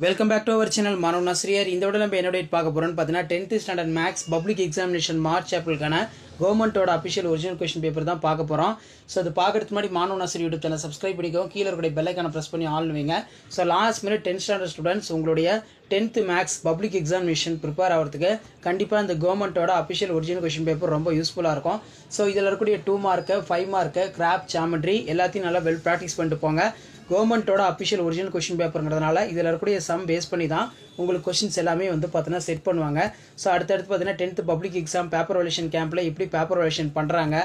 Welcome back to our channel மாணவ நாசிரியர். இந்த விட நம்ம என்ன டேட் பார்க்க போகிறோம்னு பார்த்தீங்கன்னா 10th standard maths public examination March ஏப்ரலுக்கான கவர்மெண்ட்டோட அஃபிஷியல் ஒரிஜினல் கொஸ்டின் பேப்பர் தான் பார்க்க போகிறோம். ஸோ அது பார்க்கறதுக்கு முன்னாடி மாணவ நாசிரியர் யூடியூப் சேனல் சப்ஸ்கிரைப் பண்ணிக்கோங்க. கீழே இருக்கிற பெல் ஐக்கானை ப்ரெஸ் பண்ணி ஆல் வைங்க. So last minute 10th standard students உங்களுடைய 10th maths public examination prepare ஆகிறதுக்கு கண்டிப்பாக இந்த கவர்மெண்ட்டோட அஃபிஷியல் ஒரிஜினல் கொஸ்டின் பேப்பர் ரொம்ப யூஸ்ஃபுல்லாக இருக்கும். ஸோ இதில் இருக்கக்கூடிய 2 மார்க்கு 5 மார்க்கு கிராப் ஜாமெட்ரி எல்லாத்தையும் நல்லா வெல் ப்ராக்டிஸ் பண்ணிட்டு போங்க. கவர்மெண்ட்டோட அஃபிஷியல் ஒரிஜினல் கொஸ்டின் பேப்பருங்கிறதுனால இதில் இருக்கக்கூடிய சம் பேஸ் பண்ணி தான் உங்களுக்கு கொஸ்டின்ஸ் எல்லாமே வந்து பார்த்தீங்கன்னா செட் பண்ணுவாங்க. ஸோ அடுத்தடுத்து பார்த்தீங்கன்னா 10th public exam paper valuation கேம்பில் எப்படி பேப்பர் வேல்யூஷன் பண்ணுறாங்க,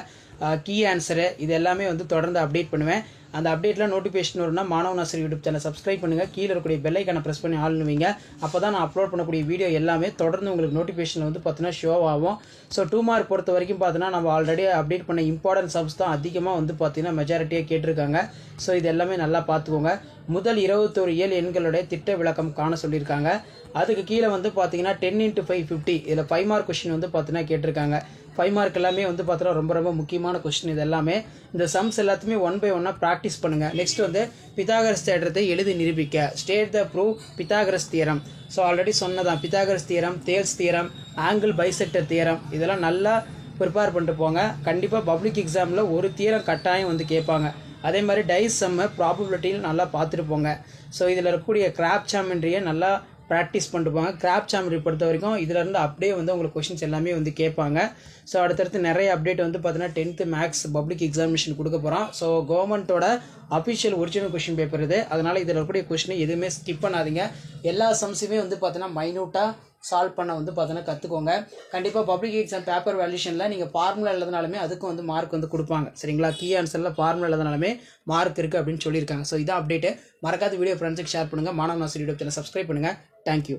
கீ ஆன்சரு இது எல்லாமே வந்து தொடர்ந்து அப்டேட் பண்ணுவேன். அந்த அப்டேட்டில் நோட்டிஃபிகேஷன் வரும்னா மாணவ நாசிரியர் யூடியூப் சேனல் சப்ஸ்கிரைப் பண்ணுங்கள். கீழே இருக்கக்கூடிய பெல் ஐக்கானை ப்ரெஸ் பண்ணி ஆல் வைங்க. அப்போ தான் நான் அப்லோட் பண்ணக்கூடிய வீடியோ எல்லாமே தொடர்ந்து உங்களுக்கு நோட்டிஃபிகேஷன் வந்து பார்த்தீங்கன்னா ஷோ ஆகும். ஸோ 2 மார்க் பொறுத்த வரைக்கும் பார்த்தீங்கன்னா நம்ம ஆல்ரெடி அப்டேட் பண்ண இம்பார்ட்டன்ட் சம்ஸ் தான் அதிகமாக வந்து பார்த்தீங்கன்னா மெஜாரிட்டியாக கேட்டிருக்காங்க. ஸோ இது எல்லாமே நல்லா பார்த்துக்கோங்க. முதல் 21 இயல் எண்களுடைய திட்ட விளக்கம் காண சொல்லியிருக்காங்க. அதுக்கு கீழே வந்து பார்த்தீங்கன்னா 10 × 5 50 இதில் 5 மார்க் கொஸ்டின் வந்து பார்த்தீங்கன்னா கேட்டிருக்காங்க. 5 மார்க் எல்லாமே வந்து பார்த்தீங்கன்னா ரொம்ப ரொம்ப முக்கியமான கொஸ்டின். இது எல்லாமே இந்த சம்ஸ் எல்லாத்தையுமே 1 by 1 ப்ராக்டிஸ் பண்ணுங்க. நெக்ஸ்ட் வந்து பித்தாகரஸ் தேற்றத்தை எழுதி நிரூபிக்க state the prove Pythagoras theorem. So already சொன்னதான் Pythagoras theorem, Thales theorem, angle bisector theorem இதெல்லாம் நல்லா ப்ரிப்பேர் பண்ணிட்டு போங்க. கண்டிப்பாக பப்ளிக் எக்ஸாமில் ஒரு தியரம் கட்டாயம் வந்து கேட்பாங்க. அதே மாதிரி டைஸ் சம்ம ப்ராபபிலிட்டியில் நல்லா பார்த்துட்டு போங்க. ஸோ இதில் இருக்கக்கூடிய கிராப் ஜாமெட்ரியை நல்லா ப்ராக்டிஸ் பண்ணிட்டு போங்க. கிராப் ஜாமெட்ரி பொறுத்த வரைக்கும் இதிலேருந்து அப்படியே வந்து உங்களுக்கு கொஸ்டின்ஸ் எல்லாமே வந்து கேட்பாங்க. ஸோ அடுத்தடுத்து நிறைய அப்டேட் வந்து பார்த்தீங்கன்னா 10th மேக்ஸ் பப்ளிக் எக்ஸாமினேஷன் கொடுக்க போகிறோம். ஸோ கவர்மெண்ட்டோட அஃபிஷியல் ஒரிஜினல் கொஸ்டின் பேப்பர் இது. அதனால் இதில் இருக்கக்கூடிய கொஸ்டினை எதுவுமே ஸ்கிப் பண்ணாதீங்க. எல்லா சம்ஸுமே வந்து பார்த்தீங்கன்னா மைன்யூட்டாக சால்வ் பண்ண வந்து பார்த்தீங்கன்னா கற்றுக்கோங்க. கண்டிப்பாக பப்ளிக் எக்ஸாம் பேப்பர் வேல்யூஷனில் நீங்கள் ஃபார்முலா எழுதினாலுமே அதுக்கும் வந்து மார்க் வந்து கொடுப்பாங்க. சரிங்களா? கீ ஆன்சரில் ஃபார்முலா எழுதினாலுமே மார்க் இருக்குது அப்படின்னு சொல்லியிருக்காங்க. ஸோ இதான் அப்டேட்டு. மறக்காத வீடியோ ஃப்ரெண்ட்ஸுக்கு ஷேர் பண்ணுங்கள். மாணவ நாசிரியர் யூடியூப் சேனல் சப்ஸ்கிரைப் பண்ணுங்கள். தேங்க்யூ.